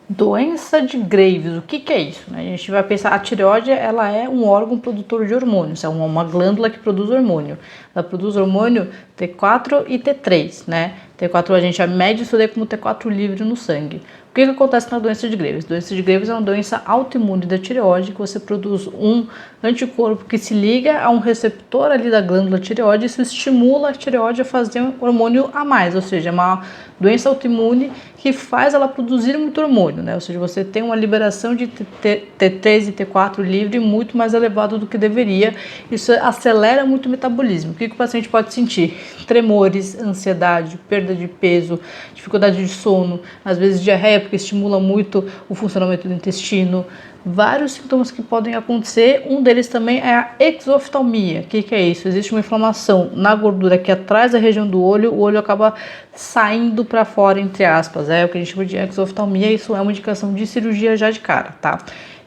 Doença de Graves, o que que é isso? A gente vai pensar, a tireoide ela é um órgão produtor de hormônios, é uma glândula que produz hormônio. Ela produz hormônio T4 e T3, né? T4 a gente mede isso daí como T4 livre no sangue. O que que acontece na doença de Graves? Doença de Graves é uma doença autoimune da tireoide, que você produz um anticorpo que se liga a um receptor ali da glândula tireoide, e isso estimula a tireoide a fazer um hormônio a mais, ou seja, é uma doença autoimune que faz ela produzir muito hormônio, né? Ou seja, você tem uma liberação de T3 e T4 livre muito mais elevado do que deveria. Isso acelera muito o metabolismo. O que o paciente pode sentir? Tremores, ansiedade, perda de peso, dificuldade de sono, às vezes diarreia, porque estimula muito o funcionamento do intestino. Vários sintomas que podem acontecer, um deles também é a exoftalmia. O que é isso? Existe uma inflamação na gordura aqui atrás da região do olho, o olho acaba saindo para fora, entre aspas, é o que a gente chama de exoftalmia. Isso é uma indicação de cirurgia já de cara, tá?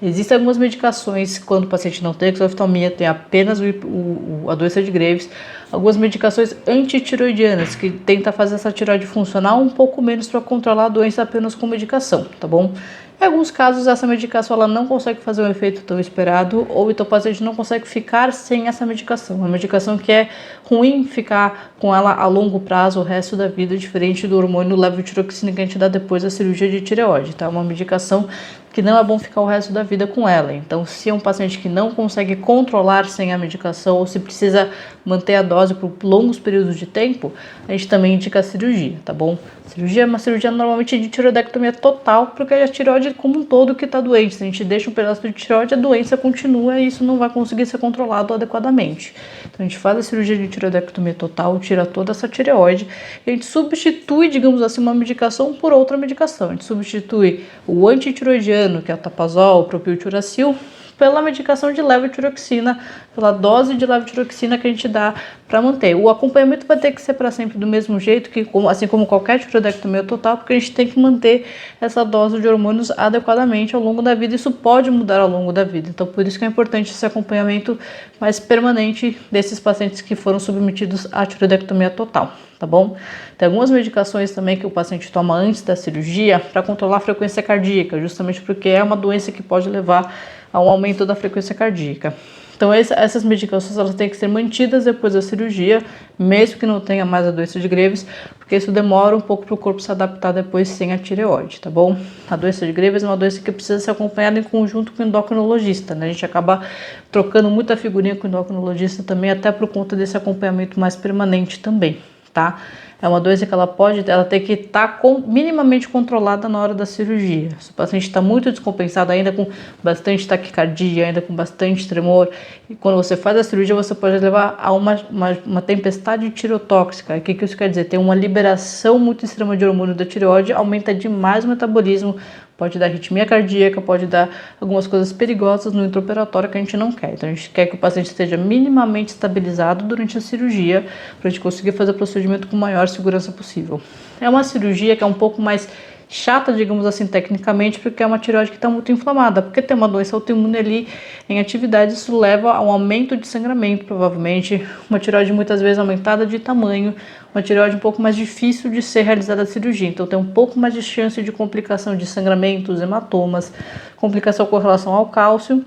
Existem algumas medicações quando o paciente não tem exoftalmia, tem apenas a doença de Graves, algumas medicações antitiroidianas que tentam fazer essa tireoide funcionar um pouco menos para controlar a doença apenas com medicação, tá bom? Em alguns casos, essa medicação ela não consegue fazer o efeito tão esperado, ou então o paciente não consegue ficar sem essa medicação. Uma medicação que é ruim ficar com ela a longo prazo, o resto da vida, diferente do hormônio levotiroxina que a gente dá depois da cirurgia de tireoide, tá? Uma medicação que não é bom ficar o resto da vida com ela. Então, se é um paciente que não consegue controlar sem a medicação, ou se precisa manter a dose por longos períodos de tempo, a gente também indica a cirurgia, tá bom? Cirurgia é uma cirurgia normalmente de tireoidectomia total, porque é a tireoide como um todo que está doente. Se a gente deixa um pedaço de tireoide, a doença continua e isso não vai conseguir ser controlado adequadamente. Então, a gente faz a cirurgia de tireoidectomia total, tira toda essa tireoide e a gente substitui, digamos assim, uma medicação por outra medicação. A gente substitui o antitiroidiano, que é o Tapazol, o Propiltiuracil, pela medicação de levotiroxina, pela dose de levotiroxina que a gente dá para manter. O acompanhamento vai ter que ser para sempre do mesmo jeito, que assim como qualquer tireoidectomia total, porque a gente tem que manter essa dose de hormônios adequadamente ao longo da vida. Isso pode mudar ao longo da vida, então por isso que é importante esse acompanhamento mais permanente desses pacientes que foram submetidos à tireoidectomia total, tá bom? Tem algumas medicações também que o paciente toma antes da cirurgia para controlar a frequência cardíaca, justamente porque é uma doença que pode levar a um aumento da frequência cardíaca. Então essas medicações elas têm que ser mantidas depois da cirurgia, mesmo que não tenha mais a doença de Graves, porque isso demora um pouco para o corpo se adaptar depois sem a tireoide, tá bom? A doença de Graves é uma doença que precisa ser acompanhada em conjunto com o endocrinologista, né? A gente acaba trocando muita figurinha com o endocrinologista também, até por conta desse acompanhamento mais permanente também, tá? É uma doença que ela tem que estar minimamente controlada na hora da cirurgia. Se o paciente está muito descompensado, ainda com bastante taquicardia, ainda com bastante tremor, e quando você faz a cirurgia, você pode levar a uma tempestade tireotóxica. O que isso quer dizer? Tem uma liberação muito extrema de hormônio da tireoide, aumenta demais o metabolismo, pode dar arritmia cardíaca, pode dar algumas coisas perigosas no intraoperatório que a gente não quer. Então a gente quer que o paciente esteja minimamente estabilizado durante a cirurgia para a gente conseguir fazer o procedimento com maior segurança possível. É uma cirurgia que é um pouco mais chata, digamos assim, tecnicamente, porque é uma tireoide que está muito inflamada, porque tem uma doença autoimune ali em atividade, isso leva a um aumento de sangramento, provavelmente, uma tireoide muitas vezes aumentada de tamanho, uma tireoide um pouco mais difícil de ser realizada a cirurgia, então tem um pouco mais de chance de complicação de sangramentos, hematomas, complicação com relação ao cálcio,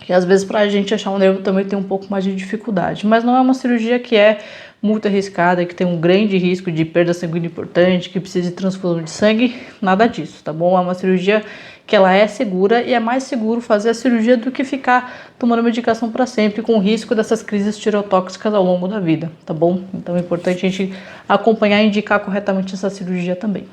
que às vezes para a gente achar um nervo também tem um pouco mais de dificuldade, mas não é uma cirurgia que é muito arriscada, que tem um grande risco de perda sanguínea importante, que precisa de transfusão de sangue, nada disso, tá bom? É uma cirurgia que ela é segura e é mais seguro fazer a cirurgia do que ficar tomando medicação para sempre com o risco dessas crises tireotóxicas ao longo da vida, tá bom? Então é importante a gente acompanhar e indicar corretamente essa cirurgia também.